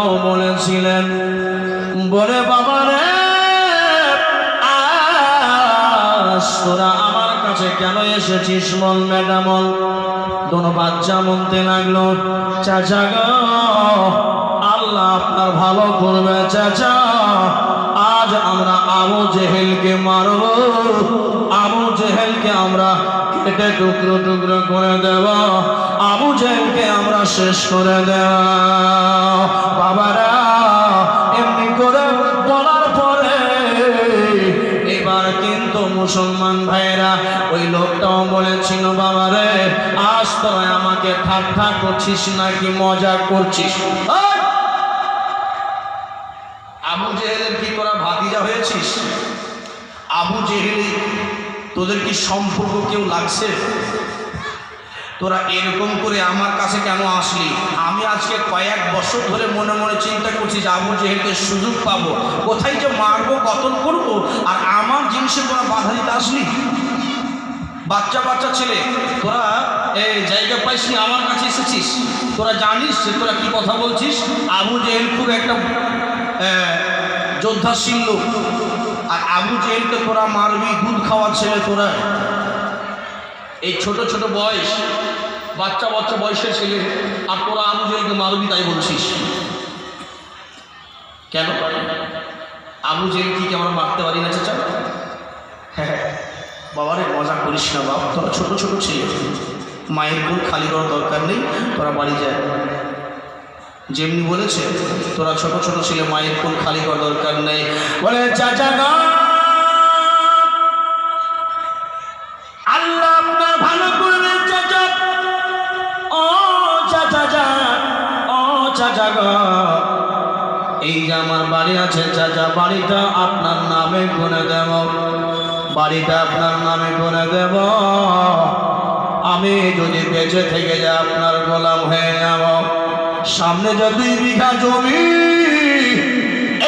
লোকটাও বলেছিলেন, বলে বাবা রে তোরা আমার কাছে কেন এসেছিস বল ম্যাডাম? দোনো বাচ্চা বলতে লাগলো, চাচা গো আল্লাহ আপনার ভালো করবে চাচা, আজ আমরা আবু জেহেলকে মারব, আবু জেহেলকে আমরা কেটে টুকরো টুকরো করে দেব, আবু জেহেলকে আমরা শেষ করে দেব। বাবারা এমনি করে বলার পরে এবার কিন্তু মুসলমান ভাইরা ওই লোকটাও বলেছিল, বাবা রে আজ তোরা আমাকে ঠাট্টা করছিস নাকি মজা করছিস? আবু জেহেলের কি তোরা ভাতিজা হয়েছিস? আবু জেহেল তোদের কি সম্পর্ক কেউ লাগছে? তোরা এরকম করে আমার কাছে কেন আসলি? আমি আজকে কয়েক বছর ধরে মনে মনে চিন্তা করছি যে আবু জেহেলকে সুযোগ পাবো, কোথায় যে মারবো কতল করবো, আর আমার জিনিসে তোরা বাধা দিতে আসলি। বাচ্চা বাচ্চা ছেলে তোরা এই জায়গা পাইসনি, আমার কাছে এসেছিস। তোরা জানিস যে তোরা কি কথা বলছিস? আবু জেহেল খুব একটা যোদ্ধাশীল লোক, আর আবু জেহেলকে তোরা মারবি, দুধ খাওয়ার ছেলে তোরা। এই ছোট ছোট বয়স, বাচ্চা বাচ্চা বয়সের ছেলে, আর তোরা আবু জেহেলকে মারবি তাই বলছিস কেন? আবু জেহেল কি আমরা মারতে পারি না চাচা? হ্যাঁ বাবারে মজা করিস না বাবা, তোরা ছোট ছোট ছেলে, মায়ের কোল খালি করার দরকার নেই, তোরা বাড়ি যায়। যেমনি বলেছে তোরা ছোট ছোট ছেলে, মায়ের কোল খালি করার দরকার নেই। বলে চাচা গা আল্লাহ আপনার ভালো করবে চাচা, ও চাচা যা, ও চাচা গা এই যে আমার বাড়ি আছে চাচা, বাড়িটা আপনার নামে করে দেব, বাড়িটা আপনার নামে করে দেব। আমি যদি বেঁচে থেকে যা আপনার গোলাম হয়ে যাব। সামনে যে 2 বিঘা জমি,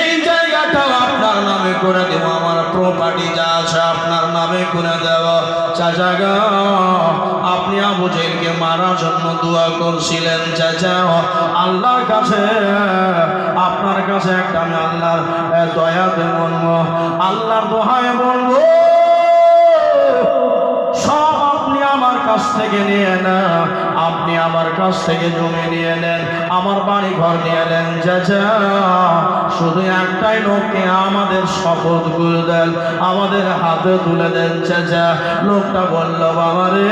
এই জায়গাটাও আপনার নামে করে দেব, আমার প্রপার্টি যা আছে আপনার নামে করে দেব। চাচা গো আপনি আবু জেহেলকে মারার জন্য দোয়া করছিলেন চাচা, আল্লাহর কাছে আপনার কাছে একটা আমি আল্লাহর দয়াতে বলবো, আল্লাহর দোহায় বলবো, সব আপনি আমার কাছ থেকে নিয়ে নেন, আপনি আমার কাছ থেকে জমি নিয়ে নেন, আমার বাড়ি ঘর নিয়ে নেন চাচা, শুধু একটাই লোককে আমাদের শপথ করে দেন, আমাদের হাতে তুলে দেন চাচা। লোকটা বলল বাবা রে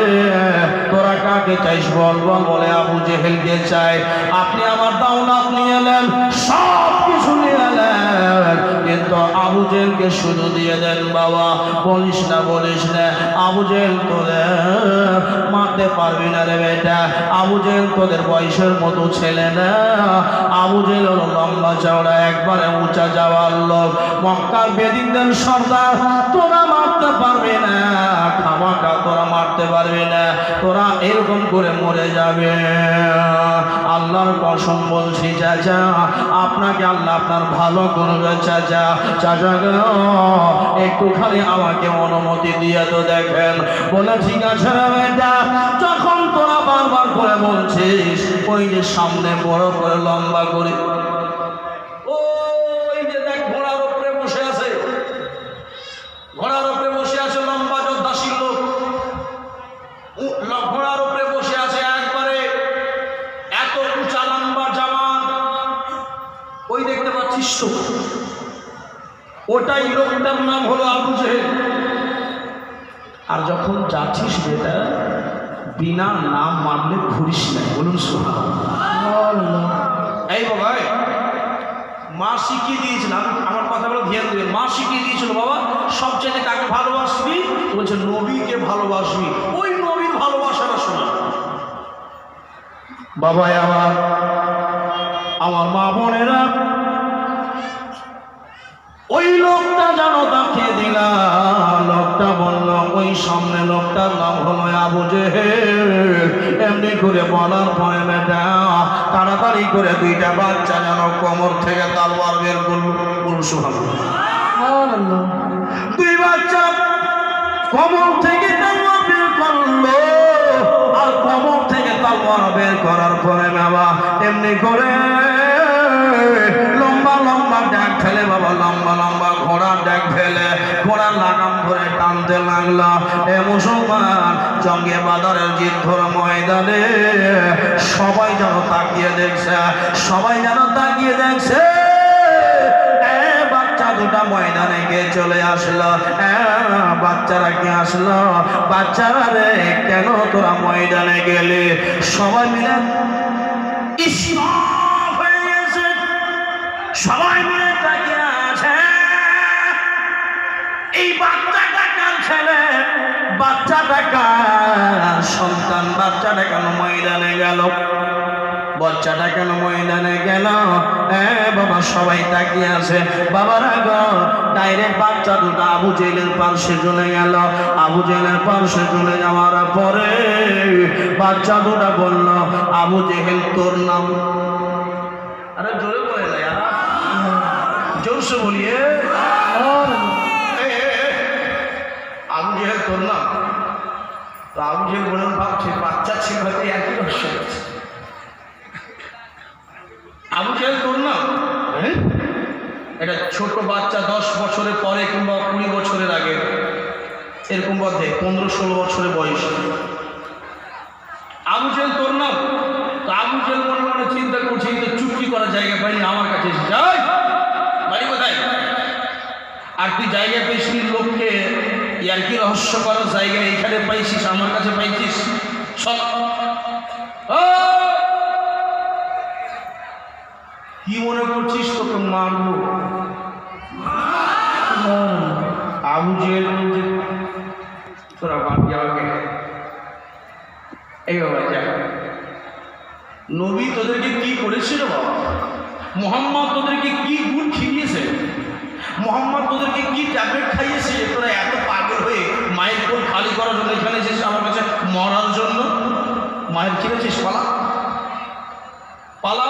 তোরা কাকে চাইস বল? বলে আবু জেহেলকে চাই। আপনি আমার দাওলাত নিয়ে নেন, সব কিছু নিয়ে নেন, কিন্তু আবু জেহেলকে শুধু দিয়ে দেন বাবা। বলিস না বলিস না, আবু জেহেল তোদের মারতে পারবি না রে বেটা, আবু জেহেল তোদের বয়সের মতো ছেলে না, আবু জেহেল হলো লম্বা চওড়া একবারে উঁচা যাওয়ার লোক, মক্কার বেদিনদের সর্দার, তোরা মারতে পারবি না, খামাকা তোরা মারতে পারবি না, তোরা এরকম করে মরে যাবে। আল্লাহর কসম বলছি চাচা, আপনাকে আল্লাহ আপনার ভালো করবে চাচা। চাচা গো একটু খালি আমাকে অনুমতি দিয়ে তো দেখেন। বলে ঠিক আছে রে বেটা, যখন তোরা বারবার করে বলছিস ওই যে সামনে বড় করে লম্বা করে ওই যে দেখ ঘোড়ার উপরে বসে আছে, ঘোড়ার উপরে বসে আছে লম্বা যোদ্ধাশীল লোক, ঘোড়ার উপরে বসে আছে একবারে এত উঁচা লম্বা জামান, ওই দেখতে পাচ্ছিস তো, ওটাই লোকটার নাম হলো আবু জেহেল। আর যখন যাচ্ছিস বেটা বিনা নাম মানলে ঘুরিস না, বলুন সুবহানাল্লাহ। এই বাবা মা শিখিয়ে দিয়েছিল, আমার কথাগুলো ধ্যান দেবেন, মা শিখিয়ে দিয়েছিল বাবা সবচেয়ে কাকে ভালোবাসবি? বলছে নবীকে ভালোবাসবি, ওই নবীর ভালোবাসাটা শোনা। বাবা আমার মা বোনেরা, ওই লোকটা জানো তাকে দিলা, লোকটা বলল ওই সামনে লোকটার নাম হলো আবু জেহেল। এমনি করে বলার পরে বেটা তাড়াতাড়ি করে 2টা বাচ্চা যেন কোমর থেকে তলোয়ার বের করলো, বলুন সুবহানাল্লাহ। 2 বাচ্চা কোমর থেকে তলোয়ার বের করলো, আর কোমর থেকে তলোয়ার বের করার পরে বাবা এমনি করে লম্বা লম্বা ড্যাগ ফেলে বাবা, লম্বা লম্বা ঘোড়ার ড্যাগ ফেলে ঘোড়ার লাগাম ধরে টানতে লাগলো। এ মুসলমান, জঙ্গে বাদরের যুদ্ধের ময়দানে সবাই যেন তাকিয়ে দেখছে, সবাই যেন তাকিয়ে দেখছে। বাচ্চা দুটা ময়দানে গিয়ে চলে আসলো। বাচ্চারা কি আসলো? বাচ্চারা রে, কেন তোরা ময়দানে গেলে? সবাই মিলে ইসলাম হয়ে গেছে, সবাই মিলে তাকিয়ে আছে। এই বাচ্চাটা কার ছেলে? বাচ্চাটা কার সন্তান? বাচ্চাটা কেন ময়দানে গেল? বাচ্চাটা কেন ময়দানে গেল? বাবা, সবাই তাকিয়ে আছে। বাবারা গো, ডাইরেক্ট বাচ্চা দুটো আবু জেহেলের পাশে চলে গেল। আবু জেহেলের পাশে চলে যাওয়ার পরে বাচ্চা দুটা বলল, আবু জেহেল তোর নাম? আরে জোরে বলে না, জোরসে বলিয়ে। আবু জেহেল তোর নাম? তো আবু জেহেল বলেন, ভাবছে বাচ্চা ছিল হয়তো একই রহস্য আছে। আবু জেহেল তোর নাম? এটা ছোট বাচ্চা, 10 বছরের পরে কিংবা 20 বছরের আগে, এরকম মধ্যে 15-16 বছরের বয়স। আবু জেহেল তোর নাম? তো আবু জেহেল মনে মনে চিন্তা করছে, তো চুক্তি করার জায়গা পাইনি, আমার কাছে এসে যাই বাড়ি কোথায়? আর তুই জায়গা পেয়েছিস লোককে ইয়ার কি রহস্য করার জায়গা এখানে পাইছিস, আমার কাছে পাইছিস? সব কি মনে করছিস তোকে মারবো? আবু জেহেল তোরা বাকি আগে এই বাবা যা। নবী তোদেরকে কি করেছিল বাবা? মোহাম্মদ তোদেরকে কি গুণ শিখিয়েছে? মোহাম্মদ তোদেরকে কি ট্যাবলেট খাইয়েছে? তোরা এত পাগল হয়ে মায়ের কোল খালি করার জন্য এখানে এসেছিস, আমার কাছে মরার জন্য। মায়ের কিনেছিস? পালা পালা।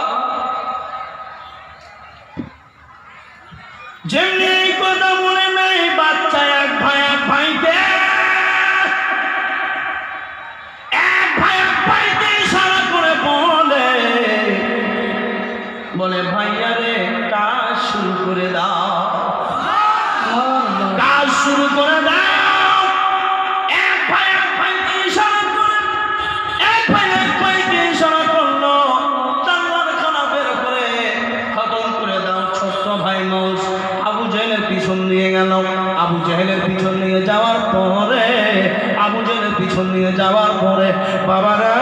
যেমনি কথা মনে নেই, বাচ্চা এক ভাইকে ইশারা করে বলে ভাইয়া রে, কাজ শুরু করে দাও, কাজ শুরু করে দাও। এক ভাইকে ইশারা করে, এক ভাইকে ইশারা করলো, তলোয়ার খানা বের করে খতম করে দাও। ছোট্ট ভাই মৌস আবু জেহেলের পিছন নিয়ে গেল। আবু জেহেলের পিছন নিয়ে যাওয়ার পরে, আবু জেহেলের পিছন নিয়ে যাওয়ার পরে বাবারা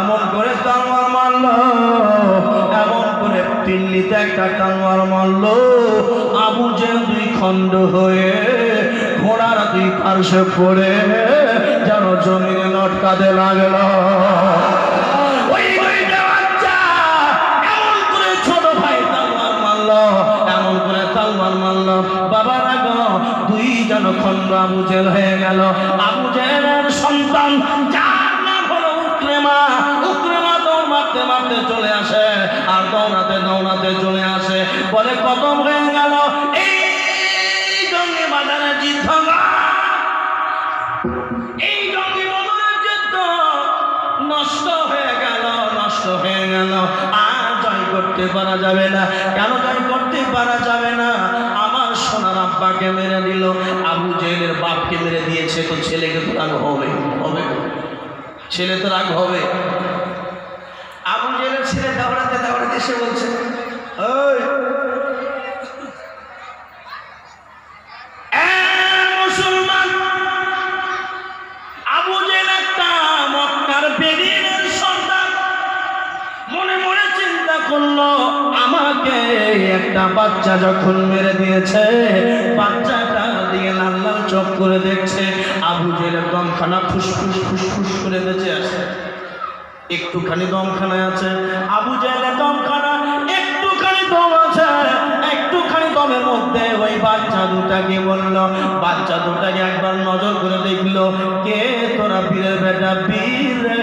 এমন করে তলোয়ার মারলো, এমন করে দিল্লিতে একটা তলোয়ার মারলো। আবু জেহেল 2 খণ্ড হয়ে ঘোড়ার 2 পার্শ্বে পড়ে যেন জমিনে লটকাতে লাগলো। এমন করে তলোয়ার মারলো, বাবার আগে 2 জন খণ্ড আবু জেহেল হয়ে গেল। আবু জেহেলের সন্তান যার নাম হলো উকরিমা, উকরিমা দৌড় মারতে মারতে চলে আসে, আর দৌড়াতে দৌড়াতে চলে আসে, বলে খতম হয়ে গেল এই জঙ্গি বাজারের যুদ্ধ, এই জঙ্গি বাজারের যুদ্ধ নষ্ট হয়ে গেল, নষ্ট হয়ে গেল। আর জয় করতে পারা যাবে না। কেন জয় করতে পারা যাবে না? আমার সোনার আব্বাকে মেরে দিল, আবু জেহেলের বাপকে মেরে দিয়েছে, তো ছেলেকে তো রাগ হবে, হবে ছেলে তো রাগ হবে। আবু জেহেলের ছেলে দৌড়াতে দৌড়াতে এসে বলছে, ওই মুসলমান, আবু জেহেল একটা মক্কার বেদীনের সন্তান। মনে মনে চিন্তা করলো, আমাকে একটা বাচ্চা যখন মেরে দিয়েছে, বাচ্চাটা দিয়ে লাল লাল চোখ করে দেখছে। আবু জেহেলের দমখানা ফুসফুস ফুসফুস করে বেঁচে আছে, একটুখানি দমখানায় আছে। আবু জেহেলের দমখানা একটুখানি দম আছে, একটুখানি দমের মধ্যে ওই বাচ্চা দুটাকে বলল, বাচ্চা দুটাকে একবার নজর করে দেখলো, কে তোরা? বীরের বেটা বীর রে,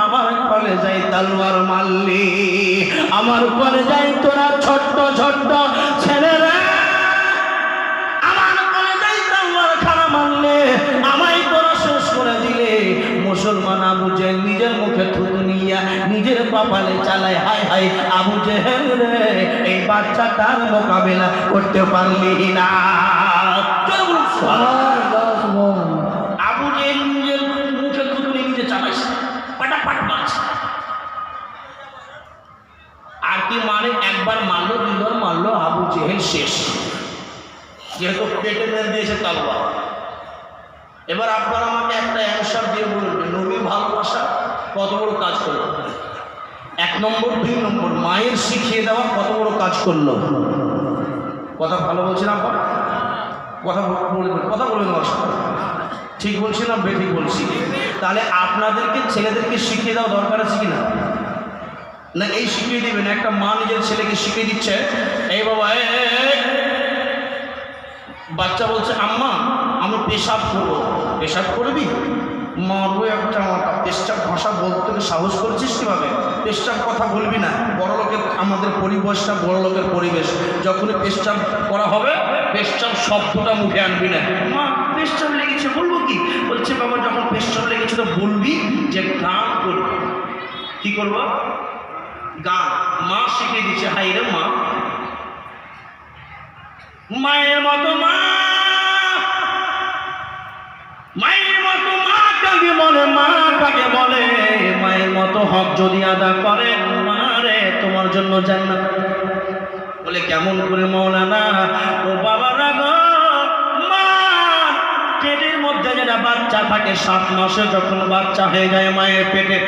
আমার কলেজায় তলোয়ার মারলি, আমার কলেজায় তোরা ছোট্ট ছোট্ট ছেলেরা, আমার কলেজায় তলোয়ার খানা মারলে, আমায় তোরা শেষ করে দিলে। মুসলমান আবু জেহেল নিজের মুখে থুতু নিয়ে নিজের কপালে চালায়, হায় হায় আবু জেহেল রে, এই বাচ্চাটার মোকাবেলা করতে পারলি না। আবু জেহেল নিজের মুখে থুতু নিয়ে নিজে চালাইছে, পাটাপাট মারছে। আর কি মানে একবার মারলো, দুইবার মারলো, আবু জেহেল শেষ, যেহেতু পেটে মেরে দিয়েছে তালবা। এবার আপনারা আমাকে একটা অ্যান্সার দিয়ে বলুন, নবীর ভালোবাসা কত বড় কাজ করলো? 1 নম্বর, 2 নম্বর, মায়ের শিখিয়ে দেওয়া কত বড় কাজ করলো? কথা ভালো বলছি না? কথা বলবেন আমার সাথে, ঠিক বলছি না বেঠিক বলছি? তাহলে আপনাদেরকে ছেলেদেরকে শিখিয়ে দেওয়া দরকার আছে কি না? না এই শিখিয়ে দিবেন? একটা মা নিজের ছেলেকে শিখিয়ে দিচ্ছে, এই বাবা বাচ্চা বলছে আম্মা আমি পেশাব করবো। পেশাব করবি? মারবো একটা মাথা। পেশাব ভাষা বলতে সাহস করছিস কীভাবে? পেশাব কথা বলবি না। বড় লোকের আমাদের পরিবেশটা বড় লোকের পরিবেশ, যখনই পেশাব করা হবে পেশাব শব্দটা মুখে আনবি না। মা পেশাব লেগেছে বলবো কি? বলছে বাবা যখন পেশাব লেগেছে তো বলবি যে গান করবি। কি করবো? গান। মা শিখিয়ে দিচ্ছে। হাই রে মা, মায়ের মতো মা, মায়ের মতো মা কাকে বলে? মা কাকে বলে? মায়ের মতো হক যদি আদা করে মারে তোমার জন্য জান্নাত। বলে কেমন করে মৌলানা? ও বাবারা গো, মা পেটের মধ্যে যেটা বাচ্চা থাকে 7 মাসে যখন বাচ্চা হয়ে যায় মায়ের পেটে,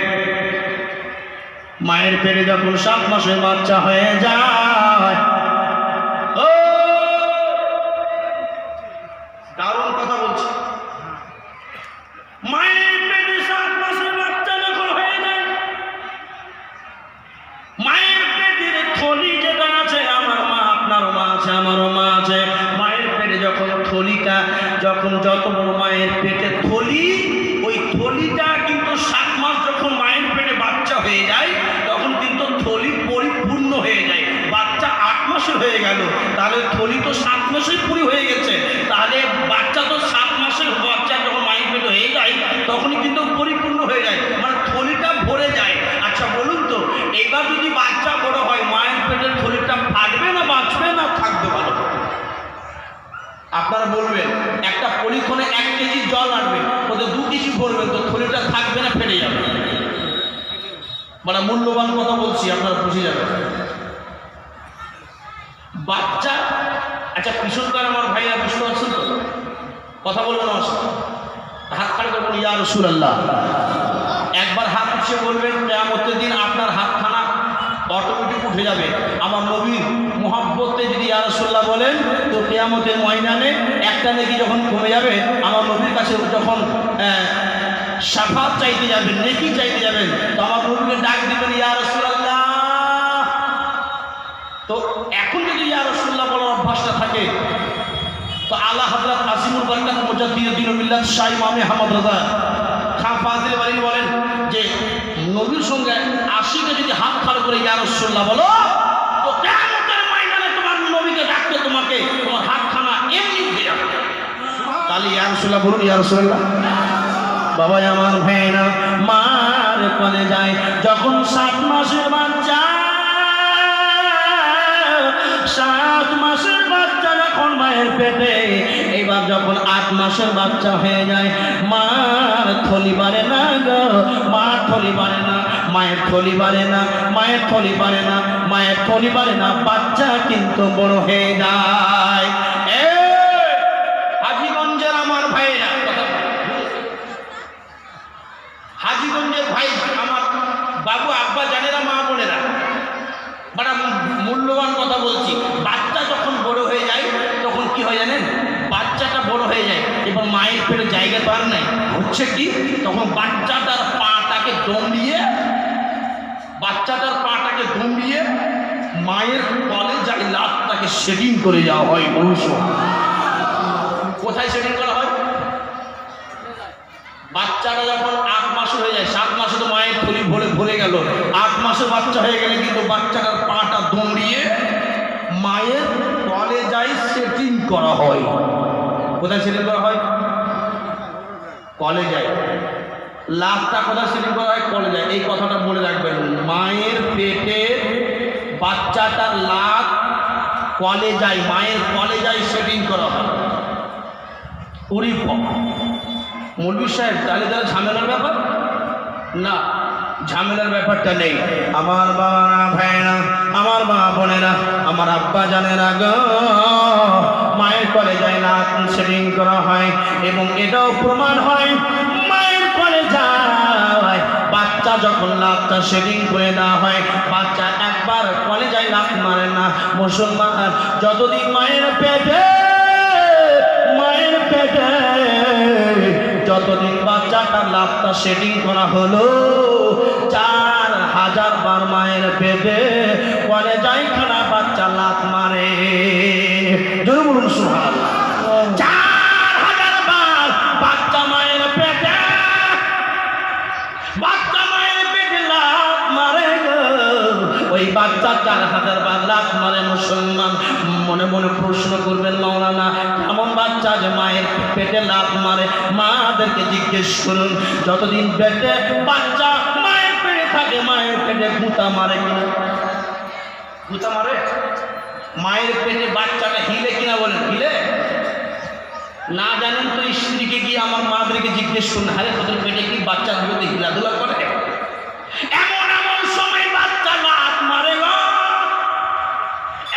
মায়ের পেটে যখন 7 মাসে বাচ্চা হয়ে যায়, ও দারুণ কথা বলছি, মায়ের পেটে 7 মাসের বাচ্চা যখন হয়ে যায়, মায়ের পেটের থলি যেটা আছে, আমার মা আপনারও মা আছে, আমারও মা আছে, মায়ের পেটে যখন থলিটা, যখন যত বড় মায়ের পেটে থলি, ওই থলিটা কিন্তু 7 মাস যখন মায়ের পেটে বাচ্চা হয়ে যায় তখন কিন্তু থলি পরিপূর্ণ হয়ে যায়। বাচ্চা 8 মাসের হয়ে গেল, তাহলে থলি তো 7 মাসেই পুরি হয়ে গেছে, তাহলে বাচ্চা তো 7 মাসের বাচ্চা যখন মায়ের পেটে হয়ে যায় তখনই কিন্তু পরিপূর্ণ হয়ে যায়, মানে থলিটা ভরে যায়। আচ্ছা বলুন তো, এইবার যদি বাচ্চা বড় হয় মায়ের পেটের থলিটা ফাটবে না বাঁচবে না থাকবে ভালো? আপনারা বলবেন একটা পরীক্ষণে 1 কেজি জল আনবে, ওদের 2 কেজি ভরবেন, তো থলিটা থাকবে না ফেটে যাবে? মানে মূল্যবান কথা বলছি, আপনারা বুঝে যাবেন। বাচ্চা, আচ্ছা পিছনকার আমার ভাইরা বুঝতে পারছেন তো? কথা বলবেন আমার সাথে, হাত খাড়ি করবেন, ইয়া রাসূলুল্লাহ। একবার হাত উঠিয়ে বলবেন, কিয়ামতের দিন আপনার হাতখানা অটোমেটিক উঠে যাবে। আমার নবীর মুহাব্বতে যদি ইয়া রাসূলুল্লাহ বলেন তো কিয়ামতের ময়দানে একটা নেকি যখন কমে যাবে, আমার নবীর কাছে যখন শাফাত চাইতে যাবেন, নেকি চাইতে যাবেন, তো আমার নবীকে ডাক দিবেন ইয়া রাসূলুল্লাহ। তো এখন যদি ইয়া রাসূলুল্লাহ বলার অভ্যাসটা থাকে তো আলা হযরত আসিমুল বারকাত মুজাদ্দিদুদ্দিন মিল্লাত শাহ ইমাম আহমদ রাজা খান ফাজিল বাড়ি বলেন যে নবীর সঙ্গে 80কে যদি হাত খাড়া করে ইয়া রাসূলুল্লাহ বলো তো কিয়ামতের ময়দানে তোমার নবীকে ডাকতে তোমাকে তোমার হাতখানা এমনি উঠে যাবে। তাহলে ইয়া রাসূলুল্লাহ বলুন, ইয়া রাসূলুল্লাহ। বাবা আমার ভাইনা মার কোলে যায় যখন 7 মাসের বাচ্চা, 7 মাসের বাচ্চা যখন মায়ের পেটে, এবার যখন 8 মাসের বাচ্চা হয়ে যায়, মার থলি বাড়ে না গো, মার থলি বাড়ে না, মায়ের থলি বাড়ে না, মায়ের থলি বাড়ে না, মায়ের থলি বাড়ে না, বাচ্চা কিন্তু বড় হয়ে যায়। হাজীগঞ্জের আমার ভাইরা, হাজীগঞ্জের ভাই আমার বাবু আব্বা জানেরা, মা বোনেরা, বড় মূল্যবান কথা বলছি। বাচ্চা যখন বড় হয়ে যায় তখন কি হয় জানেন? বাচ্চাটা বড় হয়ে যায়, এবার মায়ের পেটে জায়গা তো আর নাই, হচ্ছে কি তখন বাচ্চাটার পাটাকে দমিয়ে, বাচ্চাটার পাটাকে দমিয়ে মায়ের তলে যাই লাতটাকে সেটিং করে যাওয়া হয়। অবশ্য কোথায় সেটিং করা হয়? বাচ্চাটা যখন 8 মাস হয়ে যায়, 7 মাসে তো মায়ের থলি ভরে গেল, 8 মাসে বাচ্চা হয়ে গেলে কিন্তু বাচ্চাটার পাটা দমড়িয়ে মায়ের তলে যাই সেটিং করা হয়। কোথায় সেটিং করা হয়? কলে যায়। লাভটা কোথায় সেটিং করা হয়? কলেজায়। এই কথাটা বলে রাখবেন, মায়ের পেটে বাচ্চাটার লাভ কলেজায়, মায়ের কলেজায় সেটিং করা হয়। উরি মৌলভী সাহেব, তাহলে তারা ঝামেলার ব্যাপার না, ঝামেলার ব্যাপারটা নেই। আমার বাবারা, ভাইরা, আমার মা বোনেরা, আমার আব্বা জানেরা গো, মায়ের কলেজায় লাভ সেটিং করা হয় এবং এটাও প্রমাণ হয় মায়ের কলেজায় বাচ্চা যখন লাভটা সেটিং করে দেওয়া হয়, বাচ্চা একবার কলেজায় লাভ মারে না। মুসলমান যতদিন মায়ের পেটে যতদিন বাচ্চাটার লাভটা সেটিং করা হলো, 4000 বার মায়ের পেটে কলেজায় খানা বাচ্চা লাভ মারে। জোরে বলুন সুবহানাল্লাহ। 4000 বার বাচ্চা মায়ের পেটে লাভ মারে গো। ওই বাচ্চা 4000 বার লাভ মারে। মুসলমান মনে মনে প্রশ্ন করবেন, মাওলানা এমন বাচ্চা যে মায়ের পেটে লাভ মারে? মাদেরকে জিজ্ঞেস করুন, যতদিন পেটে বাচ্চা মায়ের পেটে থাকে, মায়ের পেটে গুঁতা মারে কিনা? গুঁতা মারে? মায়ের পেটে বাচ্চাটা হিলে কিনা বলেন? হিলে? না জানেন তো স্ত্রীকে গিয়ে আমার মাদেরকে জিজ্ঞেস করুন, আরে তোদের পেটে কি বাচ্চা ধরে হিলাধুলা করে? এমন এমন সময় বাচ্চা লাভ মারে গো,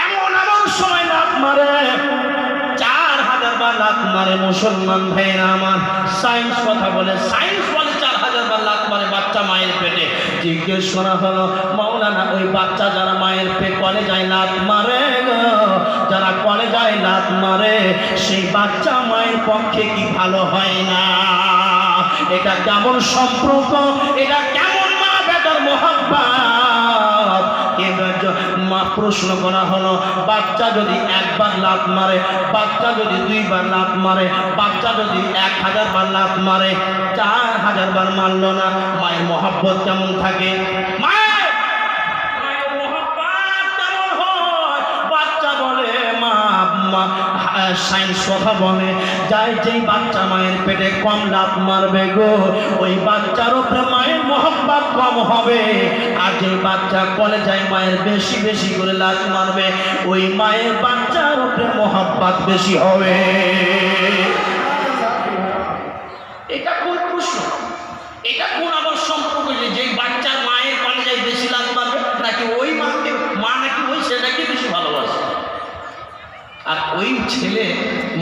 এমন এমন সময় লাভ মারে, 4000 বার লাভ মারে। মুসলমান ভাইরা আমার, সায়েন্স কথা বলে, সায়েন্স বলে 4000 বার লাভ মারে বাচ্চা মায়ের পেটে। জিজ্ঞেস করা হলো, মাওলানা ওই বাচ্চা যারা মায়ের পেটে কলেজায় লাভ মারে গো, যারা কলেজায় লাভ মারে, সেই বাচ্চা মায়ের পক্ষে কি ভালো হয় না? এটা কেমন সম্পর্ক? এটা কেমন মা বেটার মোহাব্বত? মা প্রশ্ন করা হলো, বাচ্চা যদি একবার লাথ মারে, বাচ্চা যদি 2 বার লাথ মারে, বাচ্চা যদি 1000 বার লাথ মারে, 4000 বার মারল না, মায়ের মহব্বত কেমন থাকে? মায়ের মহব্বত কেমন হয়? বাচ্চা বলে মা, সায়েন্স কথা বলে, যাই যেই বাচ্চা মায়ের পেটে কম লাভ মারবে গো, ওই বাচ্চার উপরে মায়ের মহব্বত কম হবে। আর যে বাচ্চা কলেজায় মায়ের বেশি বেশি করে লাভ মারবে, ওই মায়ের বাচ্চার উপরে মহব্বত বেশি হবে। এটা কোন প্রশ্ন? এটা কোন আবার সম্পর্ক যে বাচ্চার মায়ের কলেজায় বেশি লাভ মারবে, নাকি ওই মাকে, মা নাকি ওই ছেলেটাকে বেশি ভালোবাসে? আর ওই ছেলে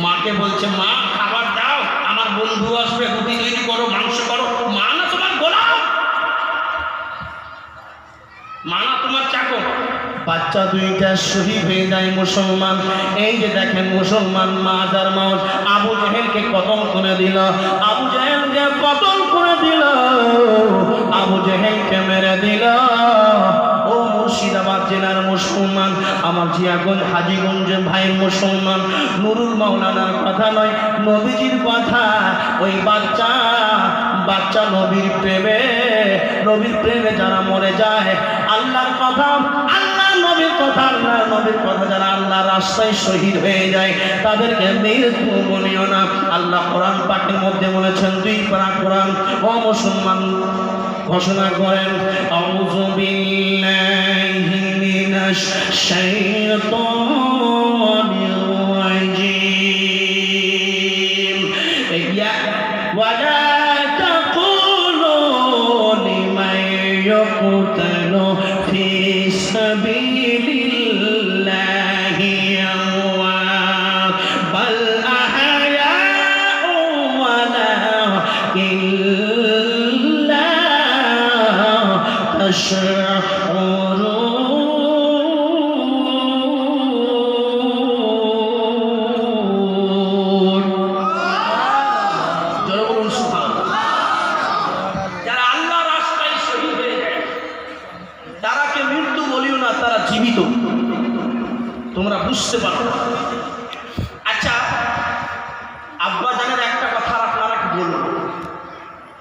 মাকে বলছে, মা খাবার দাও, আমার বন্ধু আসবে, রুটি তৈরি করো, মাংস করো। মা না তোমার গোলাম, মা না তোমার চাকর। বাচ্চা 2টা শহীদ হয়ে যায় মুসলমান। এই যে দেখেন মুসলমান, মাজার মাউজ আবু জেহেলকে কতল করে দিল, আবু জেহেলকে কতল করে দিল, আবু জেহেলকে মেরে দিল। ও মুর্শিদাবাদ জেলার মুসলমান, আমার জিয়াগঞ্জ হাজীগঞ্জের ভাইয়ের মুসলমান, নুরুল মাওলানার কথা নয়, নবীজির কথা। ওই বাচ্চা নবীর প্রেমে, নবীর প্রেমে যারা মরে যায়, আল্লাহর কথা, আল্লাহ নবীর কথা, আল্লাহ নবীর কথা যারা আল্লাহ রাস্তায় শহীদ হয়ে যায়, তাদেরকে মৃত্যু বলিও না। আল্লাহ কোরআন পাকের মধ্যে বলেছেন, 2 পারা কোরআন, ও মুসলমান ঘোষণা করেন, আউযু বিল্লাহি মিনাশ শাইতানির রাজীম। ওয়ালা তাকুলু লিমান ইয়াকতুলু ফি সাবিলিল্লাহি আমওয়াত বাল আহয়াউ ওয়ালাকিন যারা আল্লাহ রাস্তায় শহীদ হয়ে যায়, তারাকে মৃত্যু বলিও না, তারা জীবিত। তোমরা বুঝতে পারো।